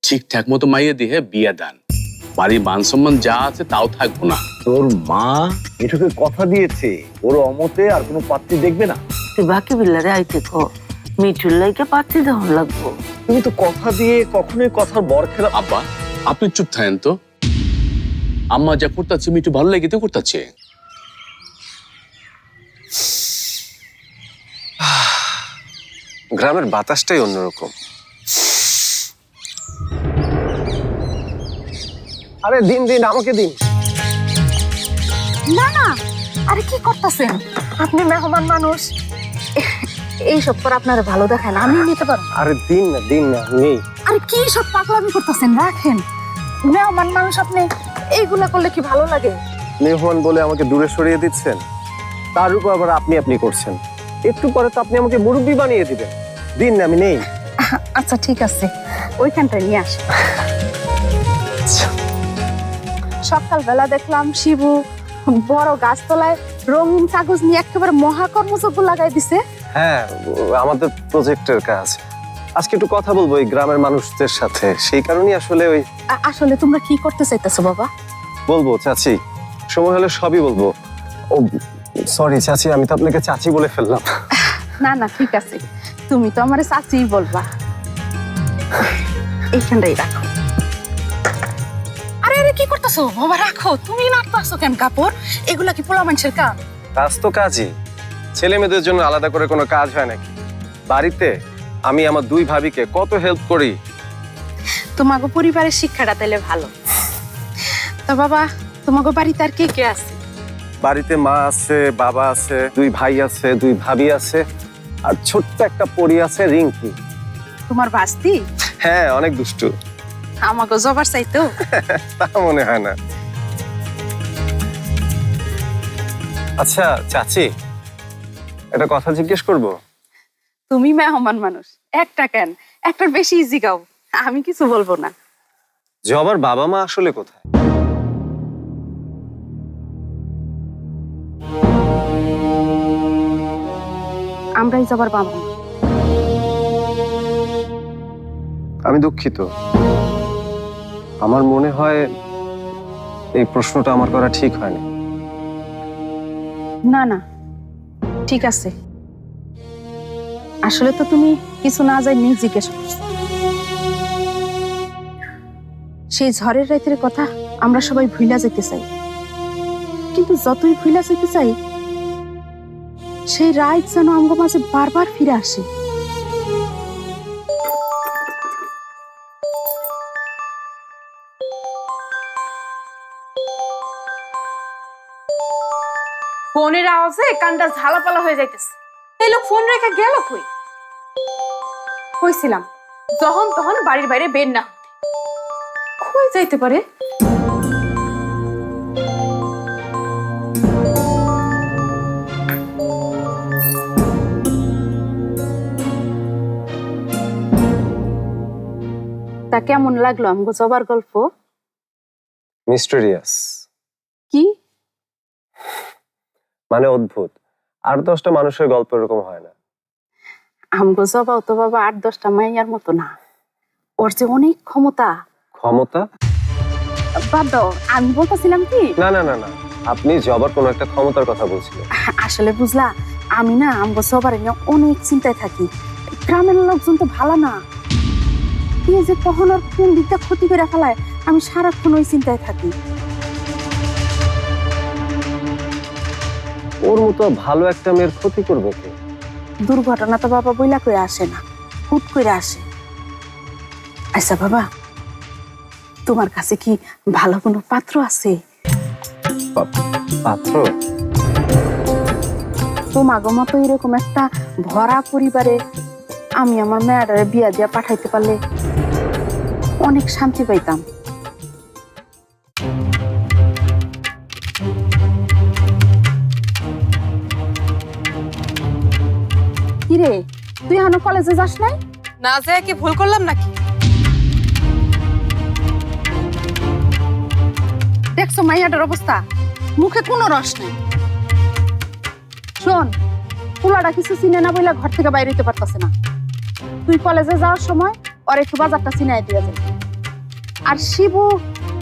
ঠিকঠাক মতো মাইয়ে দিয়ে বিয়ে দেন, বাড়ির মান সম্মান যা আছে তাও থাকবো না। তোর মা মিঠুকে কথা দিয়েছে ওর অমতে আর কোনো পাত্রী দেখবে না। তুই বাকি বিল্লারে আইতে কো, মিঠুর লাইকে পাত্রী দেওয়ার লাগবো। তুমি তো কথা দিয়ে কখনোই কথার বর খেলা। আব্বা আপনি চুপ থাকেন তো। আম্মা যা করতেছে মিঠু ভালো লেগে তো করতেছে। গ্রামের বাতাসটাই অন্যরকম। আরে দিন দিন আমাকে দিন। না না, আরে কি করতেছেন আপনি? মেহমান মানুষ, এইসব করে আপনারা ভালো দেখেন, আমি নিতে পারবো। আরে দিন না নেই। আরে কি সব পাগলামি করতেছেন, রাখেন। মেহমান মানুষ, আপনি এইগুলা করলে কি ভালো লাগে? মেহমান বলে আমাকে দূরে সরিয়ে দিচ্ছেন, তার উপর আবার আপনি আপনি করছেন। একটু পরে তো আপনি আমাকে মুরব্বি বানিয়ে দিবেন। দিন না, আমি নেই। আচ্ছা ঠিক আছে, ওইখানটা নিয়ে আসি। সকালবেলা দেখলাম শিবু বড় গাছতলায় রঙিন কাগজ নিয়ে একেবারে মহাকর্মযজ্ঞ লাগাই দিছে। হ্যাঁ, আমাদের প্রজেক্টের কাজ। আজকে একটু কথা বলবো এই গ্রামের মানুষদের সাথে, সেই কারণেই আসলে আসলে তোমরা কি করতে চাইতেছো বাবা? বলবো চাচি, সময় হলে সবই বলবো। ও সরি চাচি, আমি তো আপনাকে চাচি বলে ফেললাম। না না ঠিক আছে, তুমি তো আমারে চাচিই বলবা। এইখানটাই রাখো। আরে আরে কি করতেছো বাবা? রাখো, তুমি নাড়তেছো কেন কাপড়? এগুলা কি পোলা মানুষের কাজ? কাজ তো কাজই, ছেলে মেয়েদের জন্য আলাদা করে কোনো কাজ হয় নাকি? বাড়িতে আমি আমার দুই ভাবিকে কত হেল্প করি। তোমাকে পরিবারের শিক্ষাটা তাইলে ভালো। তো বাবা, তোমাকে বাড়িতে আর কে কে আছে? বাড়িতে মা আছে, বাবা আছে, দুই ভাই আছে, দুই ভাবি আছে, আর ছোট্ট একটা পরী আছে, রিঙ্কি। তোমার ভাস্তি? হ্যাঁ, অনেক দুষ্টু। আমাকে জবার চাইতো? তা মনে হয় না। আচ্ছা চাচি, একটা কথা জিজ্ঞেস করব? তুমি মেহমান মানুষ, একটা কেন, একটার বেশি ইজি গাও, আমি কিছু বলবো না। জবার বাবা মা আসলে কোথায়? আমরাই জবার বাবা। আমি দুঃখিত, আমার মনে হয় এই প্রশ্নটা আমার করা ঠিক হয়নি। না না ঠিক আছে, আসলে তো তুমি কিছু না যাই নিয়ে জিজ্ঞেস করছো। সেই ঝড়ের রাতের কথা আমরা সবাই ভুলা যেতে চাই, কিন্তু যতই ভুলা যেতে চাই সেই রাত যেন আমার মাঝে বারবার ফিরে আসে। ফোনের আওয়াজে কানটা ঝালাপালা হয়ে যাইতেছে। এই লোক ফোন রেখে গেল কই? কইছিলাম যখন তখন বাড়ির বাইরে বের না হতে। কই যাইতে পারে? তা কেমন লাগলো আমগো জবার গল্প? মিস্টেরিয়াস কি মানে অদ্ভুত। 8-10টা মানুষের গল্প এরকম হয় না। আমগো জবাও তো বাবা 8-10টা মাইয়ার মতো না, ওর যে অনেক ক্ষমতা। ক্ষমতা? বাদ দাও, আমি বলতেছিলাম কি, না না না না, আপনি জবার কোনো একটা ক্ষমতার কথা বলছিলেন। আসলে বুঝলা, আমি না আমগো জবার নিয়ে অনেক চিন্তায় থাকি। গ্রামের লোকজন তো ভালো না, কি যে কখন ওর কোন দিকটা ক্ষতি করে ফেলায়, আমি সারাক্ষণ ওই চিন্তায় থাকি। ওর মতো ভালো একটা মেয়ের ক্ষতি করবে কে? দুর্ঘটনা তো বাবা বইলা করে আসে না, হুট করে আসে। আচ্ছা বাবা, তোমার কাছে কি ভালো কোনো পাত্র আছে? পাত্র? তোমাগো মতো এরকম একটা ভরা পরিবারে আমি আমার মেয়েটারে বিয়া দিয়া পাঠাইতে পারলে অনেক শান্তি পাইতাম। কিরে, তুই এখনো কলেজে যাস নাই? না যায় কি ভুল করলাম নাকি? দেখছো মাইয়াটার অবস্থা, মুখে কোনো রস নেই। শোন, পোলাটা কিছু চিনে না বইলা ঘর থেকে বাইরে হইতে পারতেছে না। তুই কলেজে যাওয়ার সময় ওর একটু বাজারটা চিনাই দিয়ে যাবি। আর শিবু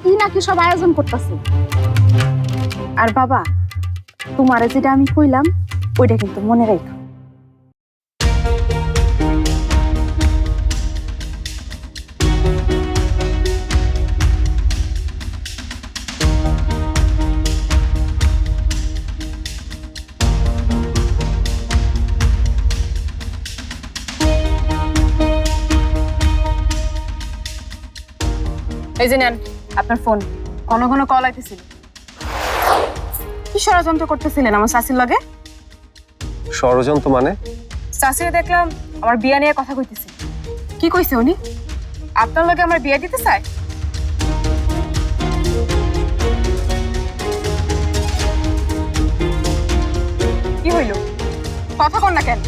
কি নাকি সব আয়োজন করতেছে। আর বাবা, তোমারে যেটা আমি কইলাম ওইটা কিন্তু মনে রাখো। এই যে নেন আপনার ফোন, ঘন ঘন কল আইতেছিল। কি ষড়যন্ত্র করতেছিলেন আমার শাশির লগে? ষড়যন্ত্র মানে? শাশিরে দেখলাম আমার বিয়া নিয়ে কথা কইতেছে। কি কইছে উনি? আপনার লগে আমার বিয়া দিতে চায়? কি হইল, কথা কন না কেন?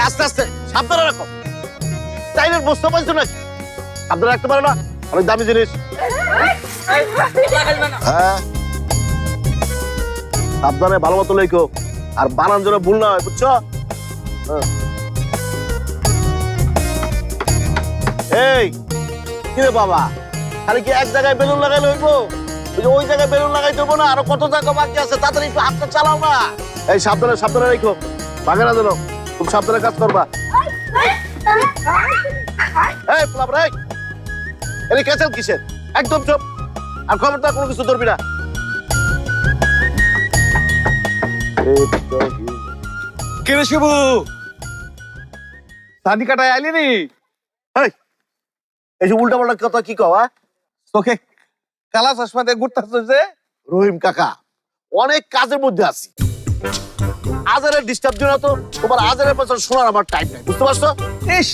আস্তে আস্তে সাবধানে রাখো। টাইমের বসতে পারছো নাকি? সাবধানে রাখতে পারো না? অনেক দামি জিনিস। হ্যাঁ, সাবধানে ভালো মতো লেখো, আর বানান যেন ভুল না হয়, বুঝছো? এই কি রে বাবা, খালি কি এক জায়গায় বেলুন লাগাইলে হইবো? ওই জায়গায় বেলুন লাগাইতে হবো না, আরো কত জায়গা বাকি আছে, তাড়াতাড়ি একটু হাতটা চালাও না। এই সাবধানে সাবধানে রেখো, ভাগে না যেন, খুব সাবধানে কাজ করবা। এই পোলাপ রে, এর ক্যান্সেল কিসের? একদম চুপ, আর খবরদার কোনো কিছু ধরবি না। কিরে শিবু, সানি কাটায় আইলি নি? এইসব উল্টা পাল্টা কথা কি কওয়া? তোকে কালা চশমা দিয়ে ঘুরতেছ যে? রহিম কাকা, অনেক কাজের মধ্যে আছি, আজারের ডিস্টার্ব দিও না তো। তোমার আজারের পেছনে শোনার আমার টাইম নাই, বুঝতে পারছো? ইস,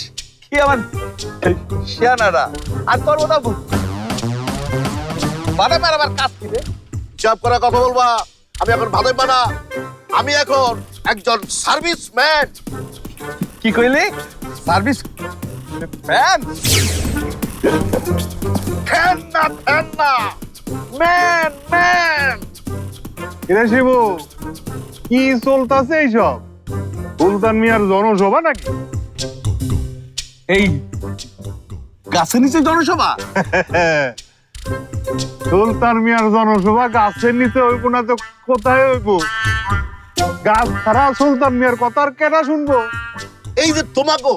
কি আমার শিয়ানারা, আর তোর কথা বাদাম আর আমার কাজ কি রে? হিসাব করে কথা বলবা। আমি এখন ভালোই মানা, আমি এখন একজন সার্ভিস ম্যান। কি কইলি? Service fan? ফ্যান না, ফ্যান না, ম্যান ম্যান। কিরে শিবু, কি চলতেছে এইসব? সুলতান মিয়ার জনসভা নাকি? এই গাছের নিচে জনসভা? সুলতান মিয়ার জনসভা গাছের নিচে হইব না তো কোথায় হইব? গাছ ছাড়া সুলতান মিয়ার কথা আর কেনা শুনবো? এই যে তোমাকে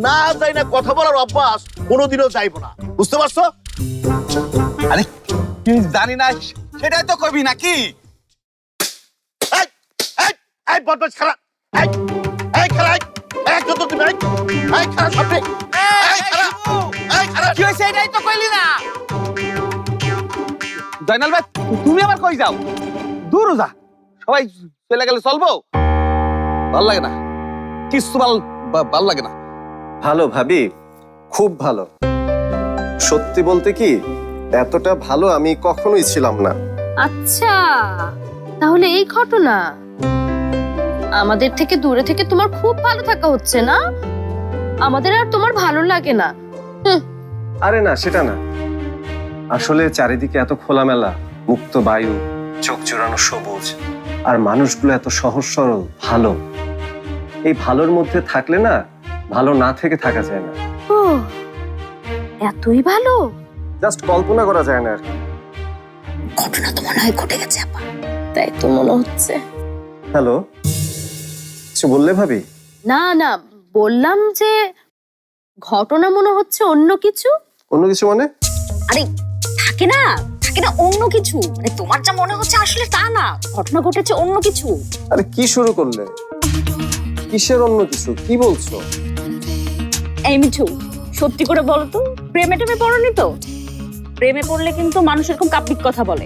না যাই না কথা বলার অভ্যাস কোনোদিনও যাইব না, বুঝতে পারছো? আরে কি জানি না সেটাই তো কবি নাকি? এই এই এই বদমাশ খারাপ, এই এই খারাপ, এক যত তুমি এই খারাপ সামনে, এই খারাপ, এই খারাপ। কি হইছে এটাই তো কইলি না? জয়নাল ভাই, তুমি আবার কই যাও? দূর যা, সবাই চলে গেলে চলবো? ভাল লাগে না, কিছু ভাল লাগে না। ভালো ভাবি, খুব ভালো। সত্যি বলতে কি, এতটা ভালো আমি কখনোই ছিলাম না। আচ্ছা, তাহলে এই ঘটনা। আমাদের থেকে দূরে থেকে তোমার খুব ভালো থাকা হচ্ছে না? আমাদের আর তোমার ভালো লাগে না? আরে না, সেটা না। আসলে চারিদিকে এত খোলামেলা, মুক্ত বায়ু, চোখ জোড়ানো সবুজ, আর মানুষগুলো এত সহজ সরল, ভালো। এই ভালোর মধ্যে থাকলে না, ভালো না থেকে থাকা যায় না। ও, এতই ভালো? জাস্ট কল্পনা করা যায় না আর কি। ঘটনা তো মনে হয় ঘটে গেছে আপা, তাই তো মনে হচ্ছে। হ্যালো, কিছু বললে ভাবি? না না, বললাম যে ঘটনা মনে হচ্ছে অন্য কিছু। অন্য কিছু মানে? আরে থাকে না অন্য কিছু, মানে তোমার যা মনে হচ্ছে আসলে তা না, ঘটনা ঘটেছে অন্য কিছু। আরে কি শুরু করলে? কিসের অন্য কিছু, কি বলছো? এই মিঠু, সত্যি করে বলো তো, প্রেমে টেমে পড়নি তো? প্রেমে পড়লে কিন্তু মানুষ এরকম কাব্যিক কথা বলে।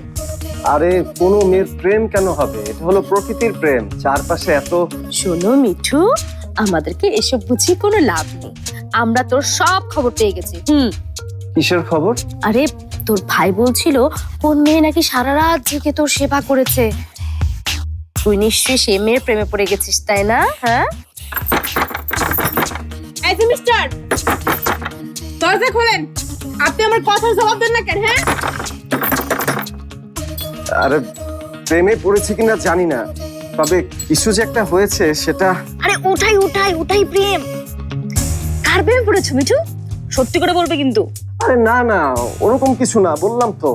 আরে কোনো মেয়ের প্রেম কেন হবে? এটা হলো প্রকৃতির প্রেম, চারপাশে এত। শোনো মিঠু, আমাদেরকে এসব বুঝিয়ে কোনো লাভ নেই। আমরা তোর সব খবর পেয়ে গেছি। কিসের খবর? আরে তোর ভাই বলছিল কোন মেয়ে নাকি সারা রাত জেগে তোর সেবা করেছে। তুই নিশ্চয়ই সে মেয়ের প্রেমে পড়ে গেছিস, তাই না? হ্যাঁ, এই যে মিস্টার, দরজা খোলেন। আপনি আমার কথার জবাব দেন না কেন? হ্যাঁ, আরে প্রেমে পড়েছি কিনা জানি না, তবে কিছু যে একটা হয়েছে সেটা। আরে ওটাই প্রেম। কার প্রেমে পড়েছো মিঠু? সত্যি করে বলবে কিন্তু। আরে না না, ওরকম কিছু না, বললাম তো।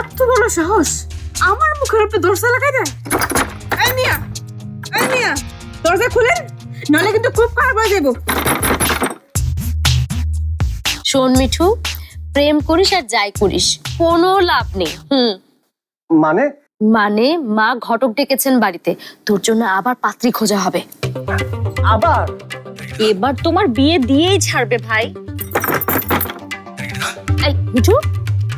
এত বড় সাহস আমার মুখের উপরে দরজা লাগাই দেয়? এই মিয়া, দরজা খুলেন, নাহলে কিন্তু খুব খারাপ হয়ে যাবো। শোন মিঠু, প্রেম করিস আর যাই করিস কোনো লাভ নেই। মানে? মানে মা ঘটক ডেকেছেন বাড়িতে, তোর জন্য আবার পাত্রী খোঁজা হবে। আবার? এবার তোমার বিয়ে দিয়েই ছাড়বে ভাই। এই মিঠু,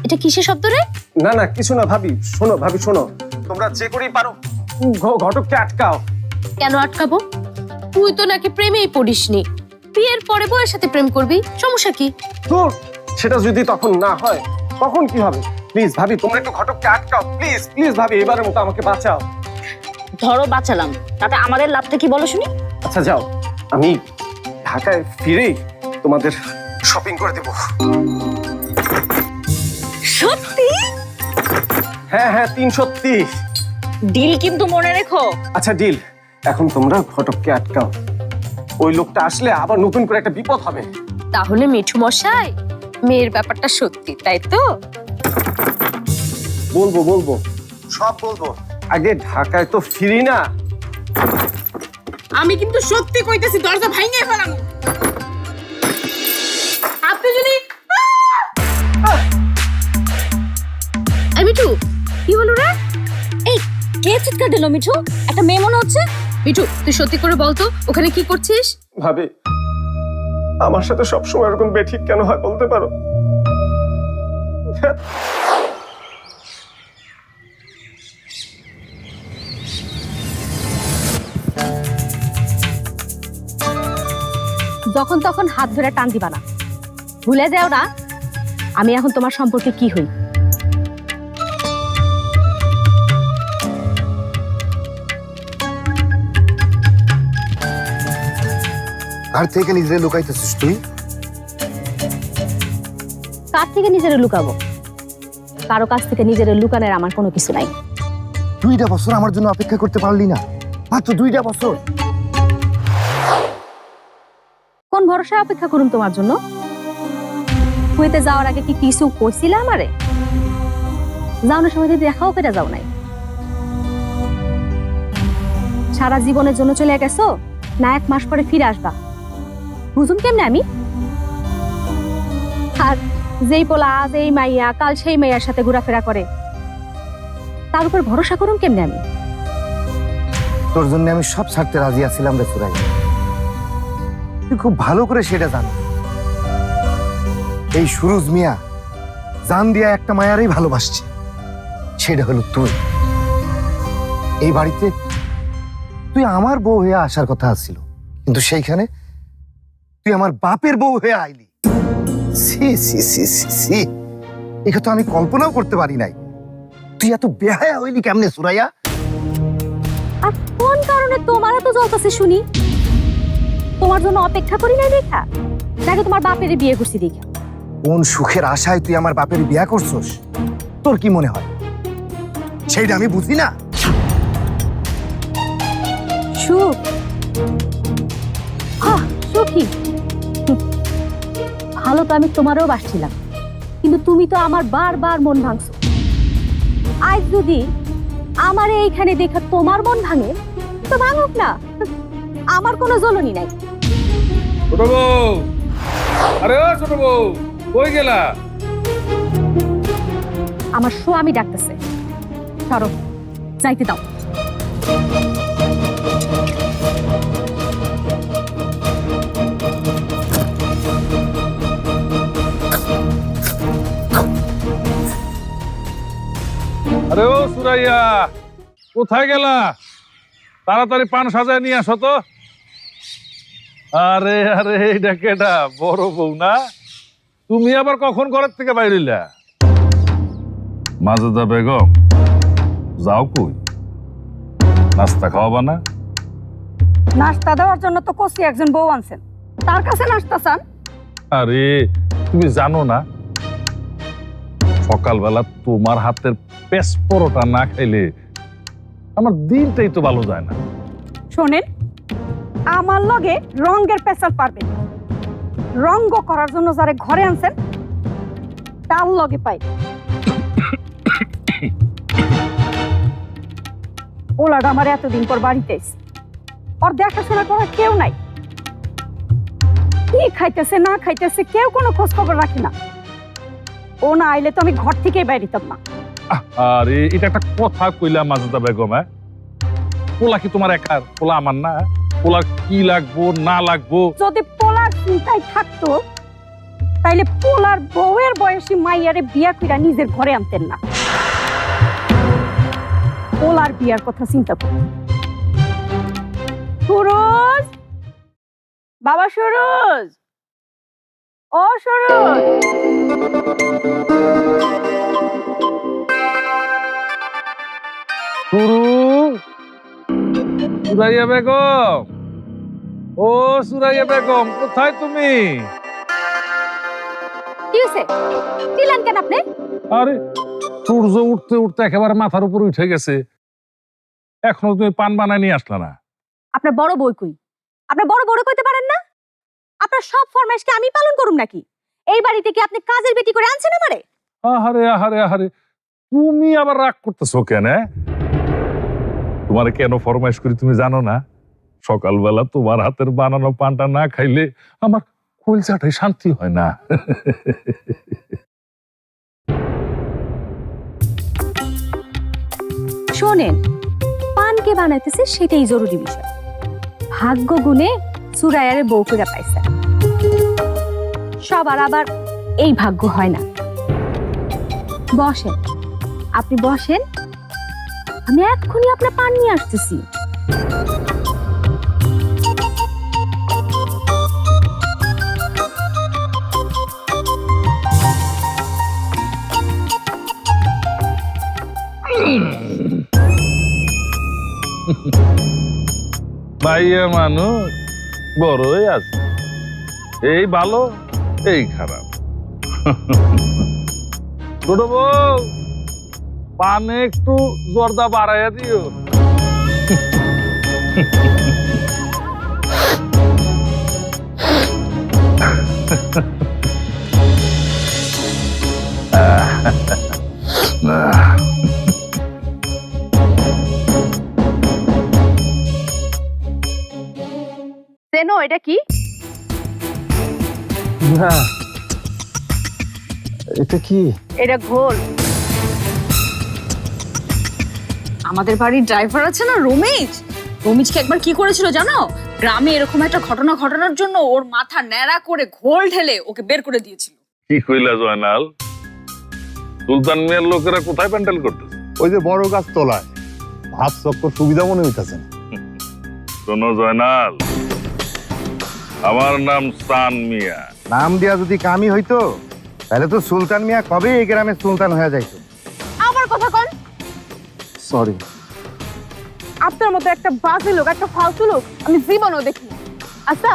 এটা কিসের শব্দ রে? না না কিছু না ভাবি, শোনো ভাবি শোনো, তোমরা যে করেই পারো ঘটককে আটকাও। কেন আটকাবো? তুই তো নাকি প্রেমেই পড়িসনি, বিয়ের পরে বউয়ের সাথে প্রেম করবি, সমস্যা কি? ধুর, সেটা যদি তখন না হয় তখন কি হবে? প্লিজ ভাবি, তোমরা একটু ঘটককে আটকাও, প্লিজ প্লিজ ভাবি, এবারের মতো আমাকে বাঁচাও। ধরো বাঁচালাম, তাতে আমাদের লাভটা কি বলো শুনি? আচ্ছা যাও, আমি ঢাকায় ফিরেই তোমাদের শপিং করে দেব। সত্যি? হ্যাঁ হ্যাঁ, 330 ডিল কিন্তু মনে রেখো। আচ্ছা ডিল। এখন তোমরা ঘটককে আটকাও, ওই লোকটা আসলে আবার নতুন করে একটা বিপদ হবে। তাহলে মিঠু মশাই, মেয়ের ব্যাপারটা সত্যি, তাই তো? বলবো বলবো, সব বলবো, আগে ঢাকায় তো ফিরি না। আমি কিন্তু সত্যি কইতেছি, দরজা ভাঙিয়ে ফেলাম। আপনি যদি এই মিঠু, কি হলো রে? এই কে চিৎকার দিল মিঠু? একটা মেয়ে মনে হচ্ছে। মিঠু, তুই সত্যি করে বলতো ওখানে কি করছিস? ভাবি, আমার সাথে সবসময় এরকম বেঠিক কেন হয় বলতে পারো? যখন তখন হাত ধরে টান দিবা না, ভুলে যাও না আমি এখন তোমার সম্পর্কে কি হই। কার থেকে নিজে লুকাইতেছিস তুই? কার থেকে নিজেরে লুকাবো? কারো কাছ থেকে নিজেরে লুকানোর আমার কোনো কিছু নাই। 2টা বছর আমার জন্য অপেক্ষা করতে পারলি না? মাত্র 2টা বছর। কোন ভরসায় অপেক্ষা করুন তোমার জন্য? কুয়েতে যাওয়ার আগে কি কিছু কইছিলে আমারে? যাওয়ার সময় যদি দেখাও করে যাও নাই। সারা জীবনের জন্য চলে গেছো না, 1 মাস পরে ফিরে আসবা? বুঝুম কেমনে আমি? আর যেই পোলা আজ এই মাইয়া কাল সেই মাইয়ার সাথে ঘোরাফেরা করে, তার উপর ভরসা করুন কেমনে আমি? তোর জন্য আমি সব ছাড়তে রাজি আছিলাম রে সুরাই, তুই খুব ভালো করে সেটা জানো। এই সুরুজ মিয়া জান দিয়া একটা মায়ারই ভালোবাসছে, সেটা হলো তুই। এই বাড়িতে তুই আমার বউ হয়ে আসার কথা ছিল, কিন্তু সেইখানে তুই আমার বাপের বউ হয়ে আইলি। সি সি সি সি সি, এটা তো আমি কল্পনাও করতে পারি নাই। তুই এত বেহায়া হইলি কেমনে সুরাইয়া? আর কোন কারণে তোমার এত জ্বলতেছে শুনি? তোমার জন্য অপেক্ষা করি নাই দেখা, নাকি তোমার বাপের বিয়ে করছি দেখা? কোন সুখের আশায় তুই আমার বাপের বিয়া করছস? তোর কি মনে হয় সেইটা আমি বুঝি না? সুখ? সুখী? ভালো তো আমি তোমারও বাসছিলাম, কিন্তু তুমি তো আমার বারবার মন ভাঙছো। আজ যদি আমার এইখানে দেখা তোমার মন ভাঙে তো ভাঙুক না, আমার কোনো জ্বলনি নাই। ছোট বউ, আরে ও ছোট বউ, কই গেলা? আমার স্বামী ডাকতেছে, সরো, যাইতে দাও। আরে ও সুরাইয়া, কোথায় গেলা? তাড়াতাড়ি পান সাজায় নিয়ে আসো তো। আরে আরে এইটা কেডা? বড় বউ না? তুমি আবার কখন ঘরের থেকে বাইরিলা? মাজেদা বেগম, যাও কই? নাস্তা খাওয়াবা না? নাস্তা দেওয়ার জন্য তো কষি একজন বউ আনছেন, তার কাছে নাস্তা চান? আরে তুমি জানো না, সকালবেলা তোমার হাতের পেস পরোটা না খাইলে আমার দিনটাই তো ভালো যায় না। শোনেন, আমার লগে রঙ্গের পেশাল পারবেন, রঙ্গ করার জন্য যারে ঘরে আনছেন তার লগে পাই। ওলাটা আমার এতদিন পর বাড়িতে এসে, ওর দেখাশোনা করার কেউ নাই, কি খাইতেছে না খাইতেছে কেউ কোনো খোঁজ খবর রাখি না। ও না আইলে তো আমি ঘর থেকেই বাইরিতাম না। আরে এটা একটা কথা কইলাম মাজেদা বেগম, হ্যাঁ? পোলা কি তোমার একার? পোলা আমার না? পোলা কি লাগবো না লাগবো? যদি পোলার চিন্তায় থাকতো তাইলে পোলার বউয়ের বয়সী মাইয়ারে বিয়া কইরা নিজের ঘরে আনতেন না, পোলার বিয়ার কথা চিন্তা করুন। সুরজ, বাবা সুরজ, ও সুরজ, সুরাইয়া বেগম, ও সুরাইয়া বেগম, কোথায় তুমি? কি হয়েছে? দিলেন কেন আপনি? আরে সূর্য উঠতে উঠতে একেবারে মাথার উপর উঠে গেছে, এখনো তুমি পান বানায় নিয়ে আসলা না? আপনার বড় বই কই? আপনার বড় বড় কইতে পারেন না? আপনার সব ফরমাইশকে আমি পালন করুম নাকি? এই বাড়িতে কি আপনি কাজের বেটি করে আনছেন আমারে? আহারে আহারে আহারে, তুমি আবার রাগ করতেছো কেন? তোমারে কেন ফরমাইশ করি তুমি জানো না? সকালবেলা তোমার হাতের বানানো পানটা না খাইলে আমার কলজাটাই শান্তি হয় না। শোনেন, পানকে বানাইতেছে সেটাই জরুরি বিষয়। ভাগ্য গুণে সুরাইয়ারে বউ করে পাইছে, সবার আবার এই ভাগ্য হয় না। বসেন, আপনি বসেন, আমি এক্ষুনি আপনার পান নিয়ে আসতেছি। ভাইয়া মানুষ বড়ই আছে, এই ভালো এই খারাপ। ছোট বউ, পানে একটু জর্দা বাড়াইয়া দিও। সেনো, এটা কি? না, এটা কি? এটা ঘোল। আমাদের বাড়ির ড্রাইভার আছে না রমেশ, রমেশকে একবার কি করেছিল জানো? গ্রামে এরকম একটা ঘটনা ঘটানোর জন্য ওর মাথা ন্যাড়া করে ঘোল ঢেলে ওকে বের করে দিয়েছিল। কি কইলা জয়নাল? সুলতান মিয়ার লোকেরা কোথায় প্যান্ডেল করতেছে? ওই যে বড় গাছ তোলায়, ভাত চক্কর সুবিধা মনে হইতেছে না। শোনো জয়নাল, আমার নাম সান মিয়া। নাম দিয়া যদি কামই হইতো তাহলে তো সুলতান মিয়া কবে এই গ্রামের সুলতান হয়ে যাইতো। আমার কথা কোন? সরি। আপনার মতো একটা বাজে লোক, একটা ফালতু লোক আমি জীবনেও দেখিনি। আচ্ছা,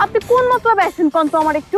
আপনি কোন মতলবে আছেন কোন তো আমার একটু?